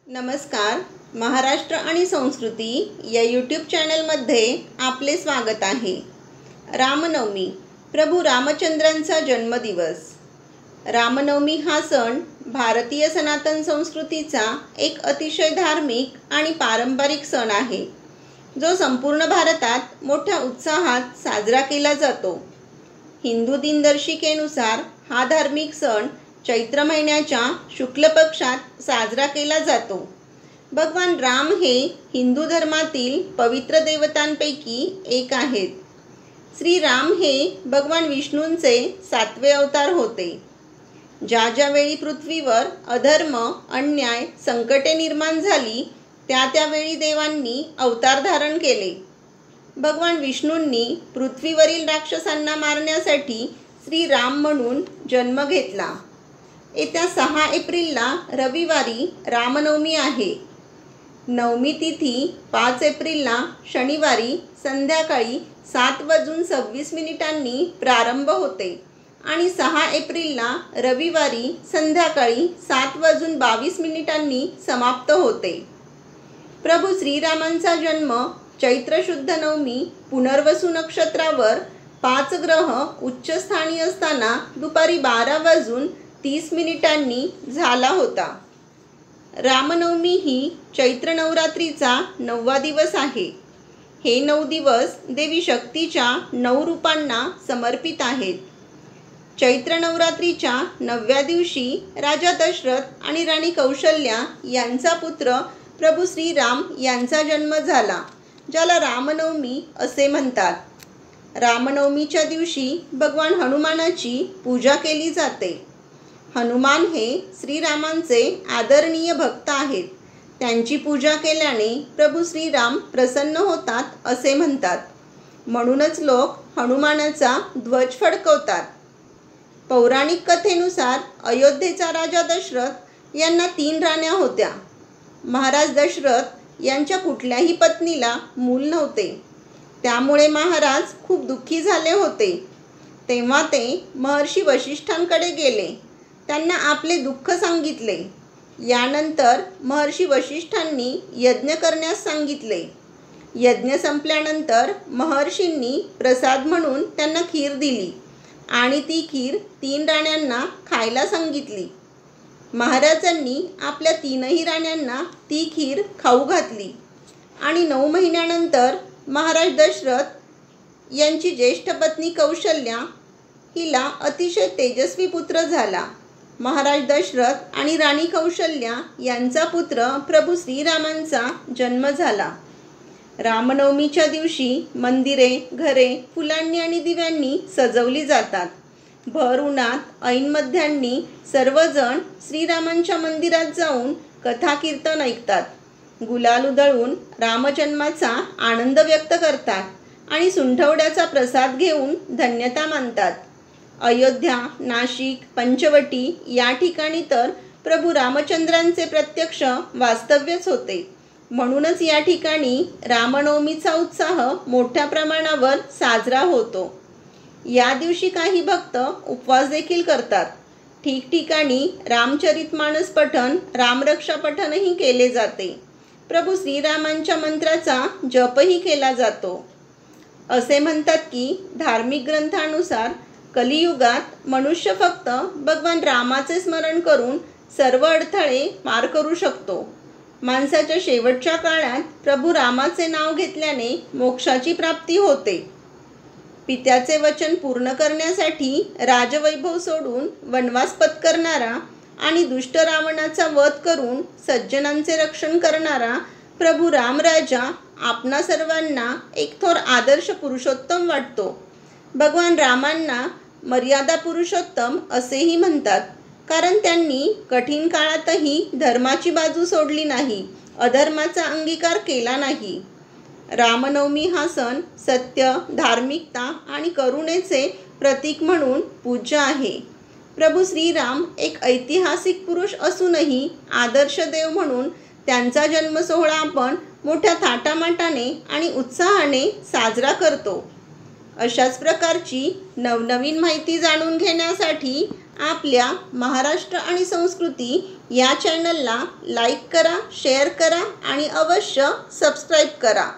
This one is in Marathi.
नमस्कार. महाराष्ट्र आणि संस्कृती या यूट्यूब चॅनलमध्ये आपले स्वागत आहे. रामनवमी, प्रभू रामचंद्रांचा जन्मदिवस. रामनवमी हा सण भारतीय सनातन संस्कृतीचा एक अतिशय धार्मिक आणि पारंपरिक सण आहे, जो संपूर्ण भारतात मोठ्या उत्साहात साजरा केला जातो. हिंदू दिनदर्शिकेनुसार हा धार्मिक सण चैत्र महिन्याच्या शुक्ल पक्षात साजरा केला जातो. भगवान राम हे हिंदू धर्मातील पवित्र देवतांपैकी एक आहेत. श्रीराम हे भगवान विष्णूंचे 7वे अवतार होते. ज्यावेळी पृथ्वीवर अधर्म, अन्याय, संकटे निर्माण झाली, त्यावेळी देवांनी अवतार धारण केले. भगवान विष्णूंनी पृथ्वीवरील राक्षसांना मारण्यासाठी श्रीराम म्हणून जन्म घेतला. येत्या 6 एप्रिलला रविवारी रामनवमी आहे. नवमी तिथी 5 एप्रिलला शनिवारी संध्याकाळी 7:26 प्रारंभ होते आणि 6 एप्रिलला रविवारी संध्याकाळी 7:22 समाप्त होते. प्रभू श्रीरामांचा जन्म चैत्र शुद्ध नवमी पुनर्वसू नक्षत्रावर 5 ग्रह उच्चस्थानी असताना दुपारी 12:30 झाला होता. रामनवमी ही चैत्र नवरात्रीचा 9वा दिवस आहे. हे 9 दिवस देवी शक्तीच्या 9 रूपांना समर्पित आहेत. चैत्र नवरात्रीच्या 9व्या दिवशी राजा दशरथ आणि राणी कौशल्या यांचा पुत्र प्रभू श्रीराम यांचा जन्म झाला, ज्याला रामनवमी असे म्हणतात. रामनवमीच्या दिवशी भगवान हनुमानाची पूजा केली जाते. हनुमान हे श्रीरामांचे आदरणीय भक्त आहेत. त्यांची पूजा केल्याने प्रभू श्रीराम प्रसन्न होतात असे म्हणतात. म्हणूनच लोक हनुमानाचा ध्वज फडकवतात. पौराणिक कथेनुसार अयोध्येचा राजा दशरथ यांना 3 राण्या होत्या. महाराज दशरथ यांच्या कुठल्याही पत्नीला मूल नव्हते. त्यामुळे महाराज खूप दुःखी झाले होते. तेव्हा ते महर्षी वशिष्ठांकडे गेले. त्यांना आपले दुःख सांगितले. यानंतर महर्षी वशिष्ठांनी यज्ञ करण्यास सांगितले. यज्ञ संपल्यानंतर महर्षींनी प्रसाद म्हणून त्यांना खीर दिली आणि ती खीर 3 राण्यांना खायला सांगितली. महाराजांनी आपल्या 3ही राण्यांना ती खीर खाऊ घातली आणि 9 महिन्यानंतर महाराज दशरथ यांची ज्येष्ठ पत्नी कौशल्या हिला अतिशय तेजस्वी पुत्र झाला. महाराज दशरथ आणि राणी कौशल्या यांचा पुत्र प्रभू श्रीरामांचा जन्म झाला. रामनवमीच्या दिवशी मंदिरे, घरे फुलांनी आणि दिव्यांनी सजवली जातात. भर उन्हात ऐन मध्यान्नी सर्वजण श्रीरामांच्या मंदिरात जाऊन कथा कीर्तन ऐकतात. गुलाल उधळून रामजन्माचा आनंद व्यक्त करतात आणि सुंठवड्याचा प्रसाद घेऊन धन्यता मानतात. अयोध्या, नाशिक, पंचवटी या ठिकाणी तर प्रभू रामचंद्रांचे प्रत्यक्ष वास्तव्यच होते. म्हणूनच या ठिकाणी रामनवमीचा उत्साह मोठ्या प्रमाणावर साजरा होतो. या दिवशी काही भक्त उपवास देखील करतात. ठिकठिकाणी रामचरितमानस पठण, रामरक्षा पठणही केले जाते. प्रभू श्रीरामांच्या मंत्राचा जपही केला जातो. असे म्हणतात की धार्मिक ग्रंथानुसार कलियुगात मनुष्य फक्त भगवान रामाचे स्मरण करून सर्व अडथळे पार करू शकतो. माणसाच्या शेवटच्या काळात प्रभू रामाचे नाव घेतल्याने मोक्षाची प्राप्ती होते. पित्याचे वचन पूर्ण करण्यासाठी राजवैभव सोडून वनवास पत्करणारा आणि दुष्ट रावणाचा वध करून सज्जनांचे रक्षण करणारा प्रभू रामराजा आपणा सर्वांना एक थोर आदर्श पुरुषोत्तम वाटतो. भगवान रामांना मर्यादा पुरुषोत्तम असेही म्हणतात, कारण त्यांनी कठीण काळातही धर्माची बाजू सोडली नाही, अधर्माचा अंगीकार केला नाही. रामनवमी हा सण सत्य, धार्मिकता आणि करुणेचे प्रतीक म्हणून पूज्य आहे. प्रभू श्रीराम एक ऐतिहासिक पुरुष असूनही आदर्श देव म्हणून त्यांचा जन्मसोहळा आपण मोठ्या थाटामाटाने आणि उत्साहाने साजरा करतो. अशाच प्रकारची नवनवीन माहिती जाणून घेण्यासाठी आपल्या महाराष्ट्र आणि संस्कृती या चॅनलला लाईक करा, शेअर करा आणि अवश्य सबस्क्राईब करा.